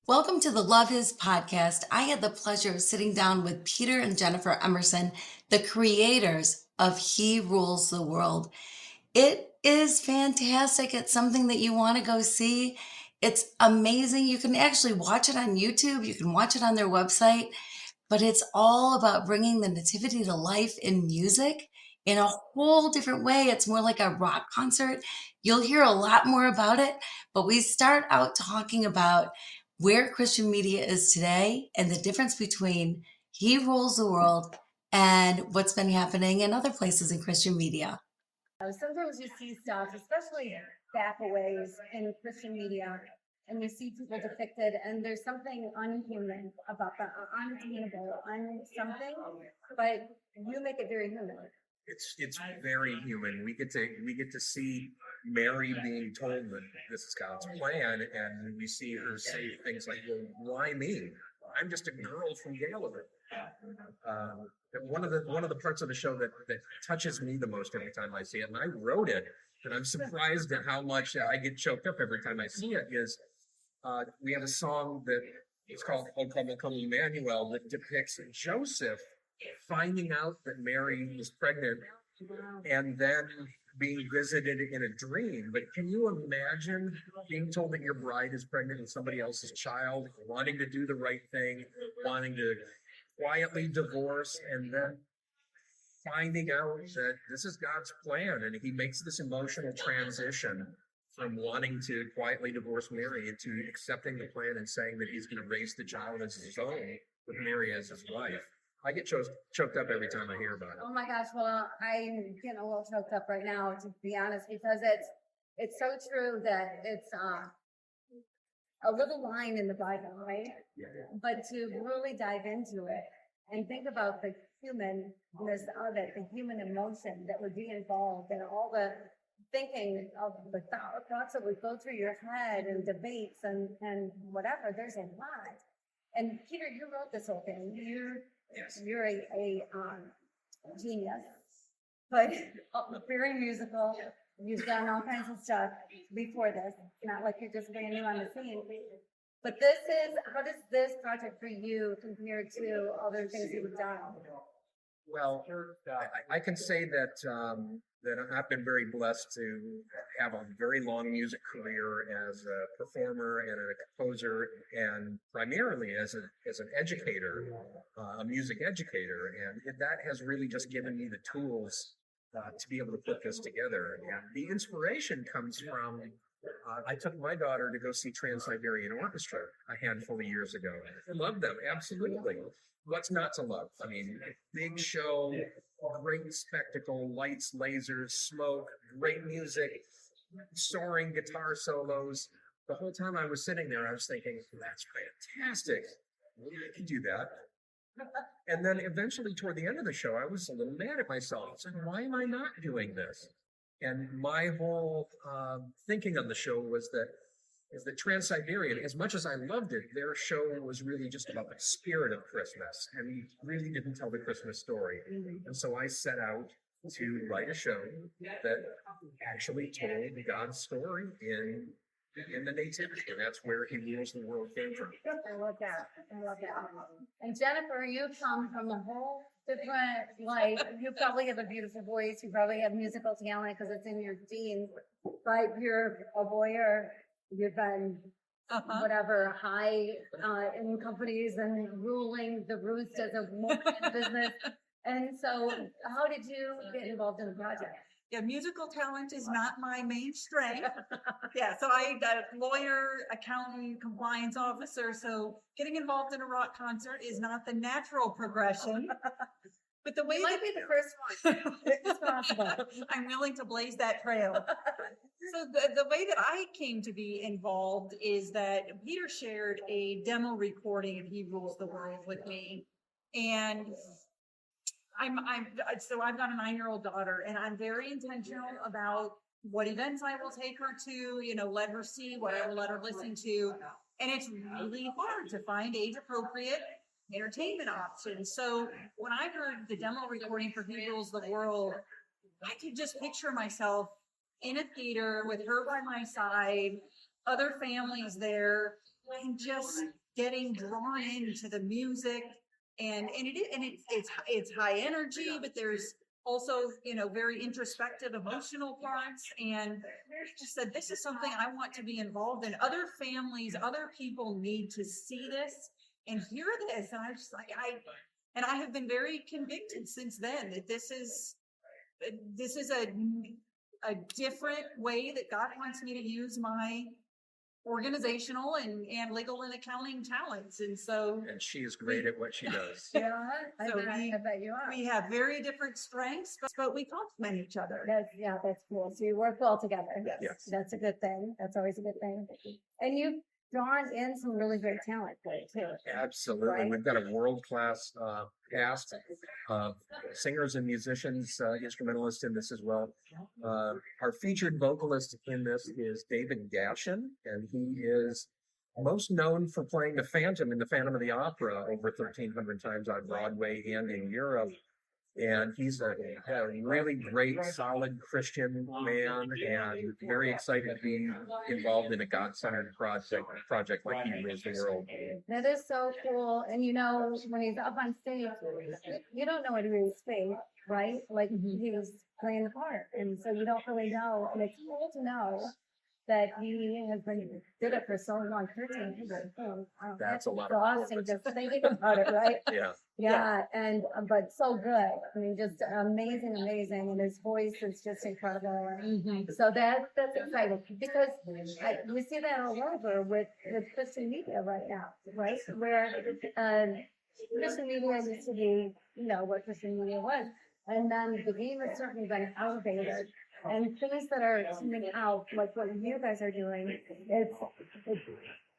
Welcome to the Love His podcast. I had the pleasure of sitting down with Peter and Jennifer Emerson, the creators of He Rules the World. It is fantastic. It's something that you want to go see. It's amazing. You can actually watch it on YouTube. You can watch it on their website, but it's all about bringing the Nativity to life in music in a whole different way. It's more like a rock concert. You'll hear a lot more about it, but we start out talking about where Christian media is today and the difference between He Rules the World and what's been happening in other places in Christian media. Sometimes you see stuff, especially backaways in Christian media, and you see people depicted, and there's something unhuman about that, unattainable, something, but you make it very human. It's very human. We get to see Mary being told that this is God's plan, and we see her say things like, "Well, why me? I'm just a girl from Galilee." And one of the parts of the show that touches me the most every time I see it, and I wrote it, and I'm surprised at how much I get choked up every time I see it, is we have a song that is called "O Come, O Come, Emmanuel" that depicts Joseph finding out that Mary was pregnant and then being visited in a dream. But can you imagine being told that your bride is pregnant with somebody else's child, wanting to do the right thing, wanting to quietly divorce, and then finding out that this is God's plan, and he makes this emotional transition from wanting to quietly divorce Mary into accepting the plan and saying that he's going to raise the child as his own with Mary as his wife. I get choked up every time I hear about it. Oh my gosh, well, I'm getting a little choked up right now, to be honest, because it's so true that it's a little line in the Bible, right? Yeah. But to really dive into it and think about the humanness of it, the human emotion that would be involved, and all the thinking of the thoughts that would go through your head, and debates and whatever, there's a lot. And Peter, you wrote this whole thing. You're a genius, but very musical. You've done all kinds of stuff before this. It's not like you're just brand new on the scene. But how does this project for you compare to other things you've done? Well, I can say that I've been very blessed to have a very long music career as a performer and a composer, and primarily as an educator, a music educator, and that has really just given me the tools to be able to put this together. And the inspiration comes from I took my daughter to go see Trans-Siberian Orchestra a handful of years ago. I loved them, absolutely. What's not to love? I mean, big show, great spectacle, lights, lasers, smoke, great music, soaring guitar solos. The whole time I was sitting there, I was thinking, that's fantastic. Maybe I could do that. And then eventually toward the end of the show, I was a little mad at myself. I said, why am I not doing this? And my whole thinking on the show was that Trans-Siberian, as much as I loved it, their show was really just about the spirit of Christmas, and really didn't tell the Christmas story. And so I set out to write a show that actually told God's story in the Nativity, and that's where He Rules the World came from. I love that. And Jennifer, you come from a whole different life. You probably have a beautiful voice. You probably have musical talent because it's in your genes. But you're a lawyer. You've been whatever high in companies and ruling the roost as a woman in business. And so, how did you get involved in the project? Yeah, musical talent is not my main strength. Yeah, so I got a lawyer, accountant, compliance officer. So getting involved in a rock concert is not the natural progression. But the way you might be the first one. It's possible. I'm willing to blaze that trail. So the way that I came to be involved is that Peter shared a demo recording of He Rules the World with me, and so I've got a 9-year-old daughter, and I'm very intentional about what events I will take her to, let her see, what I will let her listen to. And it's really hard to find age appropriate entertainment options. So when I heard the demo recording for He Rules the World, I could just picture myself in a theater with her by my side, other families there, and just getting drawn into the music, it's high energy, but there's also, very introspective, emotional parts. And I just said, this is something I want to be involved in. Other families, other people need to see this and hear this. And I was just like, I have been very convicted since then that this is a different way that God wants me to use my organizational and legal and accounting talents. And so, And she is great at what she does. Yeah, I So bet you are. we have very different strengths, but we complement each other. That's cool. So you work well together. Yes. That's a good thing. That's always a good thing. And you've drawn in some really great talent for it too. Absolutely. Right. We've got a world-class cast of singers and musicians, instrumentalists in this as well. Our featured vocalist in this is David Gaschen, and he is most known for playing the Phantom in the Phantom of the Opera over 1,300 times on Broadway and in Europe. And he's a really great, solid Christian man, and very excited to be involved in a God-centered project like He Rules the World. That is so cool. And when he's up on stage, you don't know what he was saying, right? Like he was playing the part. And so you don't really know. And it's cool to know that he has did it for so long, 1300 things. That's a lot of exhausting just thinking about it, right? Yeah. Yeah, and but so good. I mean, just amazing, and his voice is just incredible. So that's exciting because we see that all over with Christian media right now, right? Where Christian media used to be, what Christian media was, and then the game has certainly been elevated. And things that are coming out, like what you guys are doing,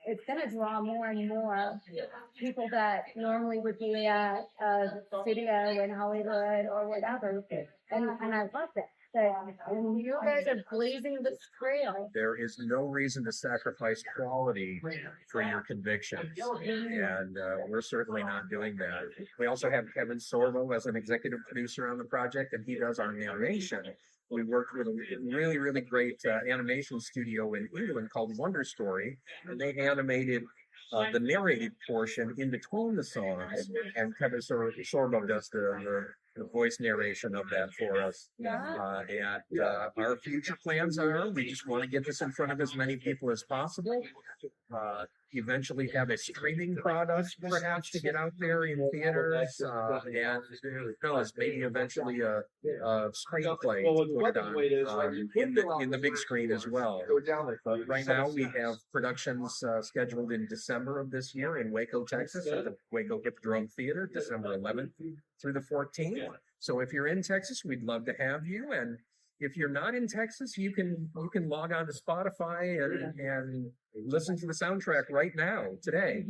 it's going to draw more and more people that normally would be at a studio in Hollywood or whatever. And I love that. And you guys are blazing this trail. There is no reason to sacrifice quality for your convictions, and we're certainly not doing that. We also have Kevin Sorbo as an executive producer on the project, and he does our narration. We worked with a really, really great animation studio in England called Wonder Story, and they animated the narrated portion in between the songs, and Kevin Sorbo does the voice narration of that for us. And our future plans are, we just want to get this in front of as many people as possible. Eventually have a streaming product, perhaps, to get out there in theaters, and who knows, maybe eventually a screenplay to put it on in the big screen as well. Right now, we have productions scheduled in December of this year in Waco, Texas, at the Waco Hippodrome Theater, December 11th through the 14th. So if you're in Texas, we'd love to have you. And if you're not in Texas, you can log on to Spotify and listen to the soundtrack right now, today.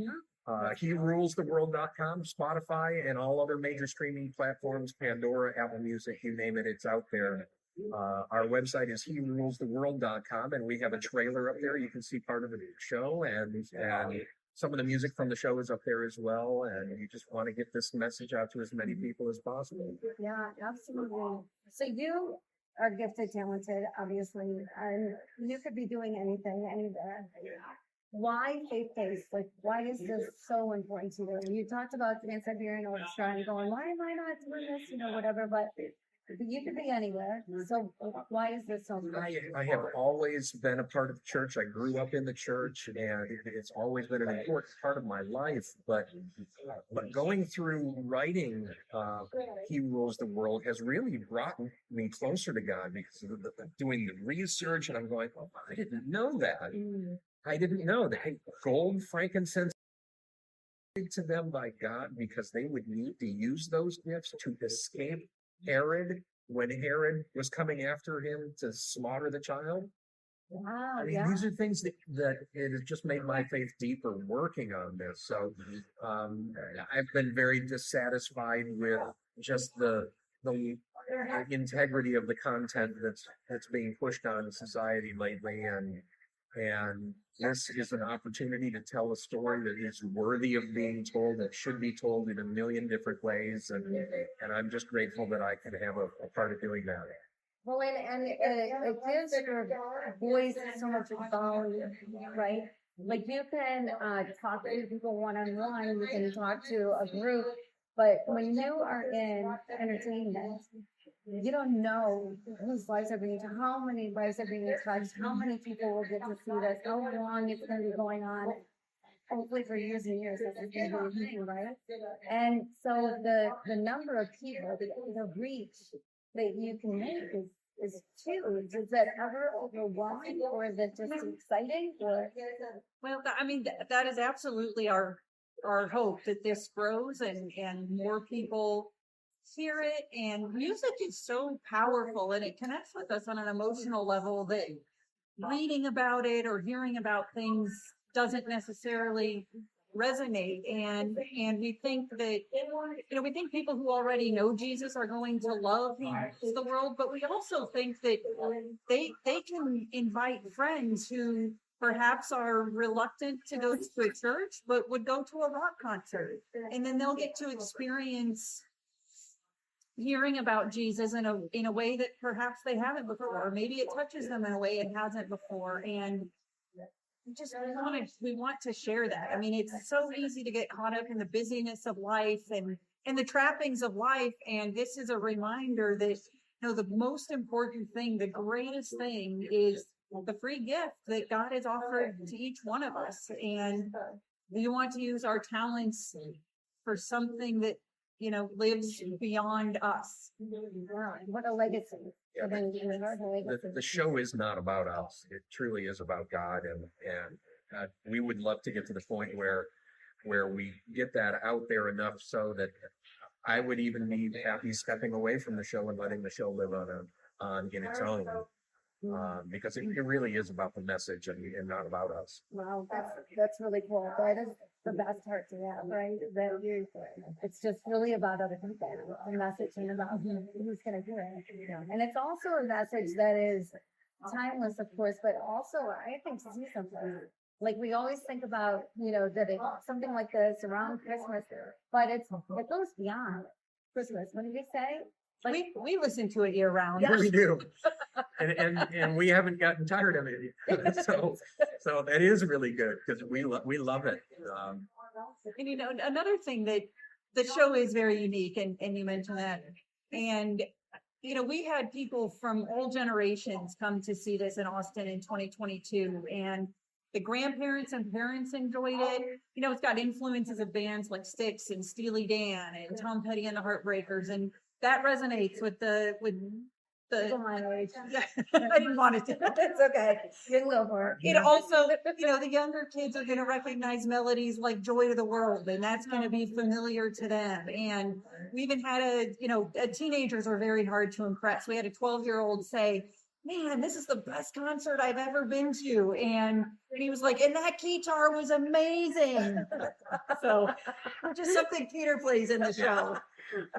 HeRulesTheWorld.com, Spotify, and all other major streaming platforms, Pandora, Apple Music, you name it, it's out there. Our website is HeRulesTheWorld.com, and we have a trailer up there. You can see part of the show, and some of the music from the show is up there as well. And you just want to get this message out to as many people as possible. Yeah, absolutely. So you are gifted, talented, obviously, and you could be doing anything, anywhere. Why faith-based? Like, why is this so important to you? You talked about the Trans-Siberian Orchestra and going, why am I not doing this? Whatever, but you could be anywhere. So why is this so important? I have always been a part of the church. I grew up in the church, and it's always been an important part of my life. But going through writing He Rules the World has really brought me closer to God, because of doing the research, and I'm going, oh, I didn't know that. I didn't know that gold, frankincense to them by God, because they would need to use those gifts to escape Herod when Herod was coming after him to slaughter the child. Wow, I mean, these are things that it has just made my faith deeper working on this. So I've been very dissatisfied with just the integrity of the content that's being pushed on society lately, and this is an opportunity to tell a story that is worthy of being told, that should be told in a million different ways, and I'm just grateful that I can have a part of doing that. Well, and it gives your voice so much value, right? Like you can talk to people one-on-one, you can talk to a group, but when you are in entertainment, you don't know whose lives are being touched, how many lives are being touched, how many people will get to see this, how long it's going to be going on. Hopefully for years and years, this is going to be a thing, right? And so the number of people, the reach that you can make is huge. Is that ever overwhelming, or is it just exciting? Or Well, I mean, that is absolutely our hope, that this grows and more people hear it. And music is so powerful, and it connects with us on an emotional level that reading about it or hearing about things doesn't necessarily resonate. And we think that, we think people who already know Jesus are going to love the world, but we also think that they can invite friends who perhaps are reluctant to go to a church, but would go to a rock concert, and then they'll get to experience hearing about Jesus in a way that perhaps they haven't before. Or maybe it touches them in a way it hasn't before. And we want to share that. I mean, it's so easy to get caught up in the busyness of life and the trappings of life. And this is a reminder that, the most important thing, the greatest thing, is the free gift that God has offered to each one of us. And we want to use our talents for something that, lives beyond us. what a legacy. Yeah, the show is not about us. It truly is about God, and we would love to get to the point where we get that out there enough so that I would even be happy stepping away from the show and letting the show live on in its own, because it really is about the message and not about us. Wow, that's really cool. That is the best part to have, right? That it's just really about other people, the message, and about who's going to hear it. And it's also a message that is timeless, of course, but also I think seasonal. Like we always think about, that something like this around Christmas, but it goes beyond Christmas. What did you say? Like, we listen to it year round. Yeah, we do, and we haven't gotten tired of it. So that is really good because we love it. And another thing that the show is very unique, and you mentioned that, and we had people from all generations come to see this in Austin in 2022, and the grandparents and parents enjoyed it. It's got influences of bands like Styx and Steely Dan and Tom Petty and the Heartbreakers, and that resonates with the my age. I didn't want it to. It's okay. You're a little more. It also, the younger kids are going to recognize melodies like Joy to the World, and that's going to be familiar to them. And we even had teenagers are very hard to impress. We had a 12-year-old say, "Man, this is the best concert I've ever been to." And he was like, "And that guitar was amazing." So just something Peter plays in the show.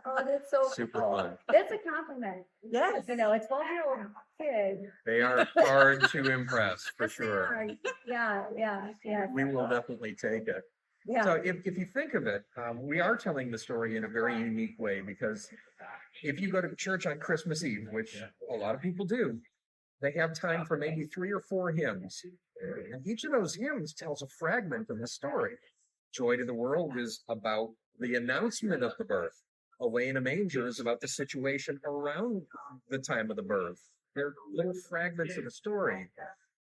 Oh, that's so Super cool. fun. That's a compliment. Yes. A 12-year-old kid. They are hard to impress for sure. Yeah. We will definitely take it. Yeah. So if you think of it, we are telling the story in a very unique way, because if you go to church on Christmas Eve, which a lot of people do, they have time for maybe 3 or 4 hymns. And each of those hymns tells a fragment of the story. Joy to the World is about the announcement of the birth. Away in a Manger is about the situation around the time of the birth. They're little fragments of the story.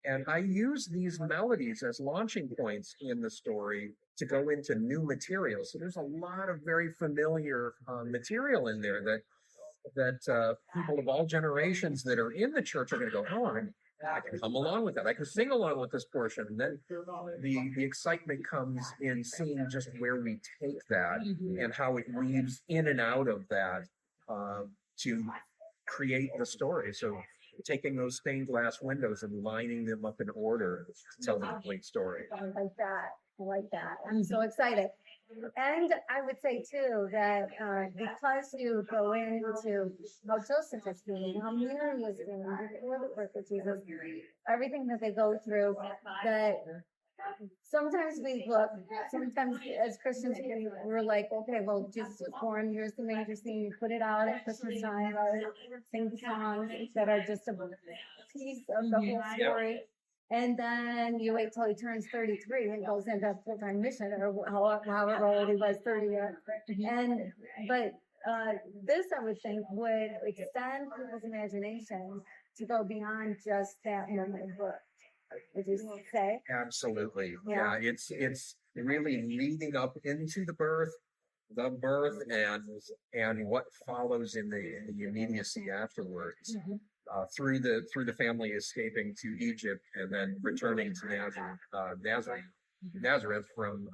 And I use these melodies as launching points in the story to go into new material. So there's a lot of very familiar material in there that people of all generations that are in the church are going to go, "Oh, I can come along with that. I can sing along with this portion." And then the excitement comes in seeing just where we take that and how it weaves in and out of that to create the story. So taking those stained glass windows and lining them up in order to tell the complete story. I like that. I'm so excited. And I would say too that because you go into how Joseph is feeling, how Mary is feeling before the birth of Jesus, everything that they go through, that sometimes as Christians, we're like, okay, well, Jesus was born, here's the major scene, you put it out at Christmas time, or sing songs that are just a piece of the whole story. And then you wait till he turns 33 and goes into full-time mission, or however old he was, 30 years. But this, I would think, would extend people's imagination to go beyond just that moment of birth. Would you say? Absolutely. Yeah. Yeah. It's really leading up into the birth, and what follows in the immediacy afterwards. Mhm. Through the family escaping to Egypt and then returning to Nazareth from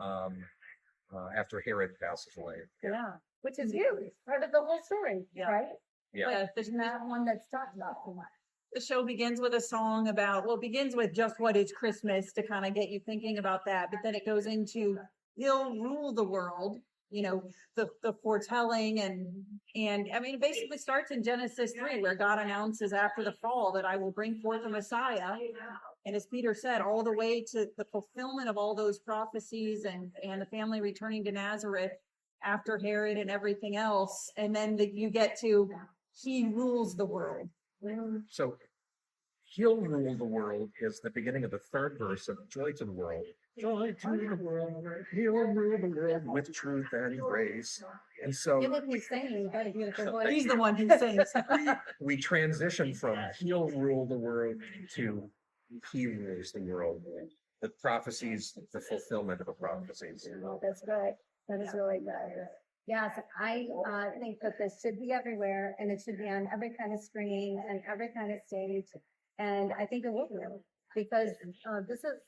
after Herod passes away. Yeah. Which is huge. Part of the whole story, Yeah. right? Yeah. But it's not one that's talked about too much. The show begins with a song about, well, it begins with just what is Christmas to kind of get you thinking about that. But then it goes into he'll rule the world, you know, the foretelling and I mean, it basically starts in Genesis 3, where God announces after the fall that I will bring forth a Messiah. And as Peter said, all the way to the fulfillment of all those prophecies and the family returning to Nazareth after Herod and everything else. And then you get to he rules the world. So he'll rule the world is the beginning of the third verse of Joy to the World. Joy to the world, he'll rule the world with truth and grace. And so You look me singing, you've got a beautiful voice. He's the one who sings. we transition from he'll rule the world to he rules the world. The prophecies, the fulfillment of the prophecies. Oh, that's good. That is really good. Yes, I think that this should be everywhere, and it should be on every kind of screen and every kind of stage. And I think it will be, because this is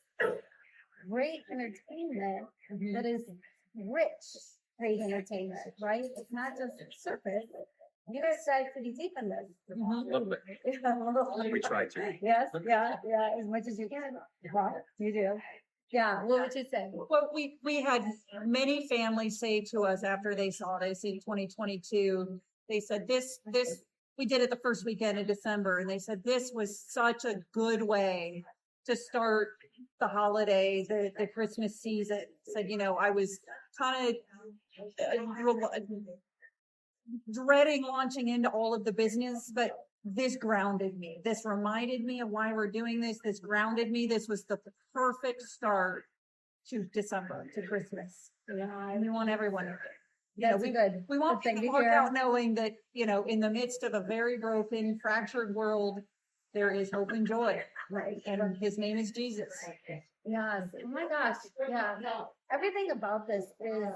great entertainment that is rich, great entertainment, right? It's not just surface. You guys dive pretty deep in this. A little bit. We try to. Yes, yeah, as much as you can. Well, you do. Yeah, what would you say? Well, we had many families say to us after they saw this in 2022, they said this, we did it the first weekend in December, and they said this was such a good way to start the holiday, the Christmas season. Said, you know, I was kind of dreading launching into all of the business, but this grounded me. This reminded me of why we're doing this. This grounded me. This was the perfect start to December, to Christmas. Yeah, We want everyone. that's good. We want Good thing people to to walk hear. out knowing that, you know, in the midst of a very broken, fractured world, there is hope and joy. Right. And his name is Jesus. Yes. Oh my gosh. Yeah. Everything about this is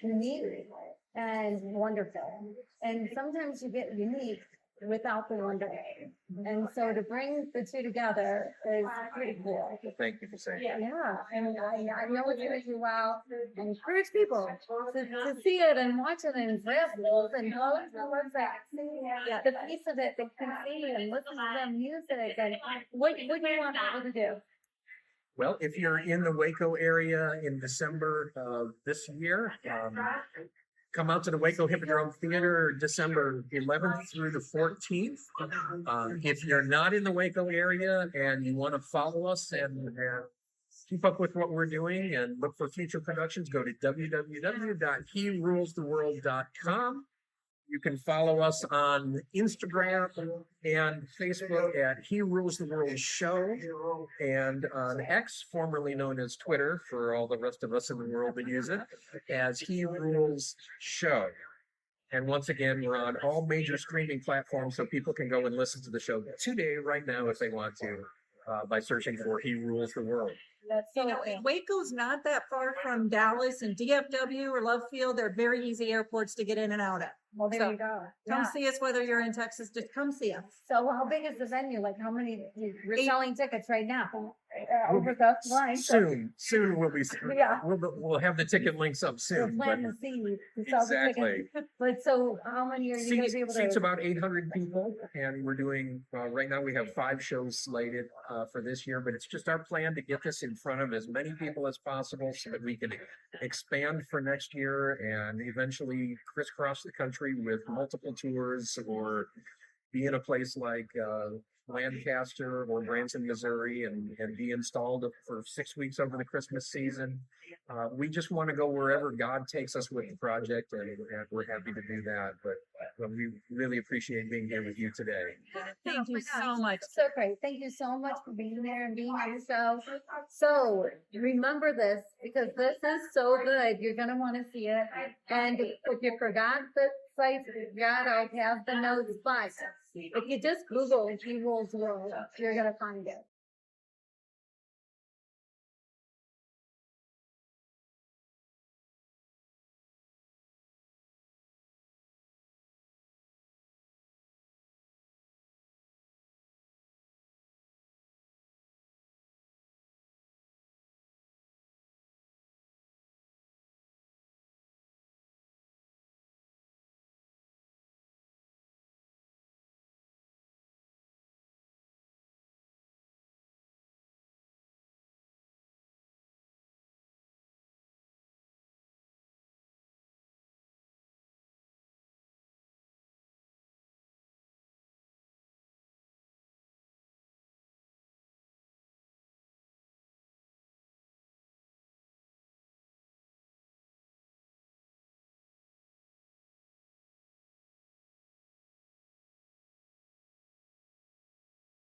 unique and wonderful. And sometimes you get unique without the wonder. And so to bring the two together is pretty cool. Thank you for saying that. Yeah, and I know it's going to do well. And encourage people to see it and watch it and grab those and go to the website, see the piece of it they can see and listen to the music. And what do you want people to do? Well, if you're in the Waco area in December of this year, come out to the Waco Hippodrome Theater December 11th through the 14th. If you're not in the Waco area and you want to follow us and keep up with what we're doing and look for future productions, go to www.herulestheworld.com. You can follow us on Instagram and Facebook at He Rules the World Show, and on X, formerly known as Twitter, for all the rest of us in the world that use it, as He Rules Show. And once again, we're on all major streaming platforms, so people can go and listen to the show today, right now, if they want to, by searching for He Rules the World. That's You so know, cool. Waco's not that far from Dallas and DFW or Love Field. They're very easy airports to get in and out of. Well, there So, you go. Come Yeah. see us, whether you're in Texas, just come see us. So how big is the venue? Like how many, you're 8. selling tickets right now? Over the line. So Soon we'll be. Yeah. We'll have the ticket links up we're soon. But planting the seed to sell the exactly. tickets. But so how many are you going to be able Seats to? about 800 people, and we're doing right now. We have 5 shows slated for this year, but it's just our plan to get this in front of as many people as possible, so that we can expand for next year and eventually crisscross the country with multiple tours, or be in a place like Lancaster or Branson, Missouri, and be installed for 6 weeks over the Christmas season. We just want to go wherever God takes us with the project, and we're happy to do that. But Well, we really appreciate being here with you today. Thank you my so gosh. much. So great. Thank you so much for being there and being on the show. So remember this, because this is so good. You're going to want to see it. And if you forgot the site, I'll have the notes. But if you just Google He Rules the World, you're going to find it.